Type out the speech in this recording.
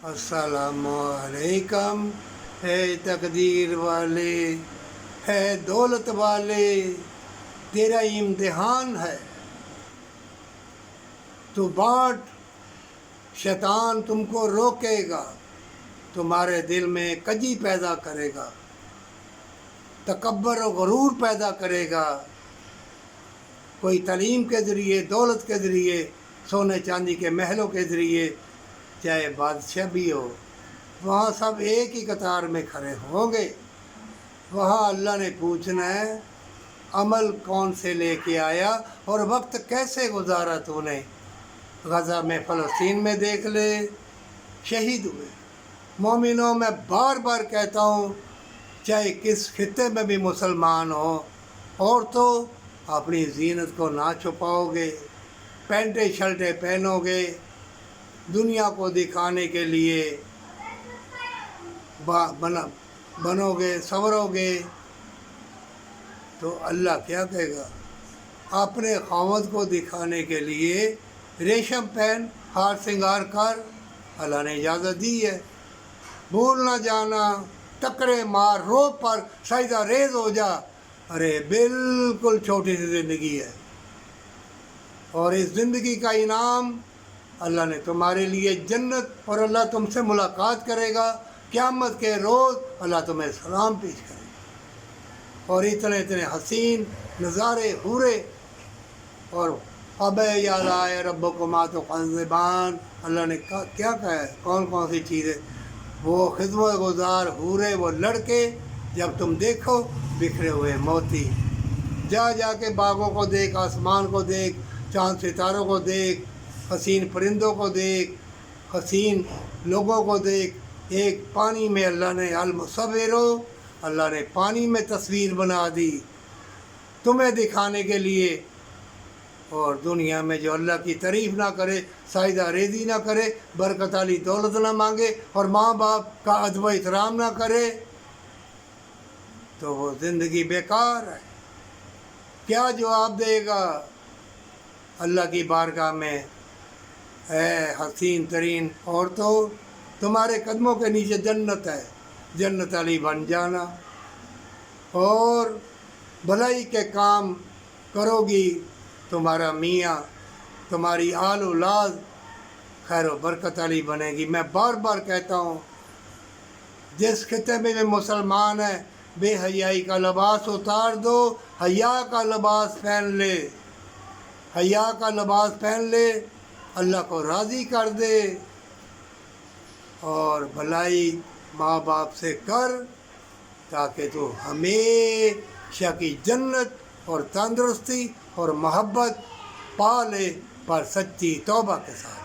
अस्सलाम वालेकुम। है तकदीर वाले, है दौलत वाले, तेरा इम्तिहान है। तो बाँट, शैतान तुमको रोकेगा, तुम्हारे दिल में कजी पैदा करेगा, तकब्बर और गरूर पैदा करेगा। कोई तालीम के ज़रिए, दौलत के ज़रिए, सोने चांदी के महलों के ज़रिए, चाहे बादशाह भी हो, वहाँ सब एक ही कतार में खड़े होंगे। वहाँ अल्लाह ने पूछना है अमल कौन से लेके आया और वक्त कैसे गुजारा तूने। गज़ा में, फ़लस्तीन में देख ले, शहीद हुए मोमिनों। मैं बार बार कहता हूँ, चाहे किस खित्ते में भी मुसलमान हो, और तो अपनी जीनत को ना छुपाओगे, पैंटे शर्टें पहनोगे, दुनिया को दिखाने के लिए बनोगे, संवरोगे, तो अल्लाह क्या कहेगा? अपने खामद को दिखाने के लिए रेशम पहन, हार श्रृंगार कर, अल्लाह ने इजाज़त दी है। भूल ना जाना, टकरे मार, रो पर सजदा रेज हो जा। अरे बिल्कुल छोटी सी ज़िंदगी है, और इस ज़िंदगी का इनाम अल्लाह ने तुम्हारे लिए जन्नत, और अल्लाह तुमसे मुलाकात करेगा क़यामत के रोज़। अल्लाह तुम्हें सलाम पेश करेगा, और इतने इतने हसीन नज़ारे हुरे। और अब याद आए रब्बकुमा तो क़ज़बान, अल्लाह ने क्या कहा है, कौन कौन सी चीज़ें? वो खिदमत गुजार हुरे, वो लड़के जब तुम देखो बिखरे हुए मोती। जा के बागों को देख, आसमान को देख, चाँद सितारों को देख, हसीन परिंदों को देख, हसीन लोगों को देख। एक पानी में अल्लाह ने अल-मुसव्विरो, अल्लाह ने पानी में तस्वीर बना दी तुम्हें दिखाने के लिए। और दुनिया में जो अल्लाह की तारीफ़ ना करे, साइदा रेज़ी ना करे, बरकत वाली दौलत ना मांगे, और माँ बाप का अदब एहतराम ना करे, तो वो ज़िंदगी बेकार है। क्या जवाब देगा अल्लाह की बारगाह में? है हसीन तरीन औरतों, तुम्हारे कदमों के नीचे जन्नत है, जन्नत वाली बन जाना। और भलाई के काम करोगी, तुम्हारा मियाँ, तुम्हारी आल औलाद खैर व बरकत वाली बनेगी। मैं बार बार कहता हूँ, जिस खित्ते में भी मुसलमान है, बेहयाई का लिबास उतार दो, हया का लिबास पहन ले, हया का लिबास पहन ले, अल्लाह को राज़ी कर दे, और भलाई माँ बाप से कर, ताकि तो हमेशा की जन्नत और तंदुरुस्ती और मोहब्बत पा ले, पर सच्ची तौबा के साथ।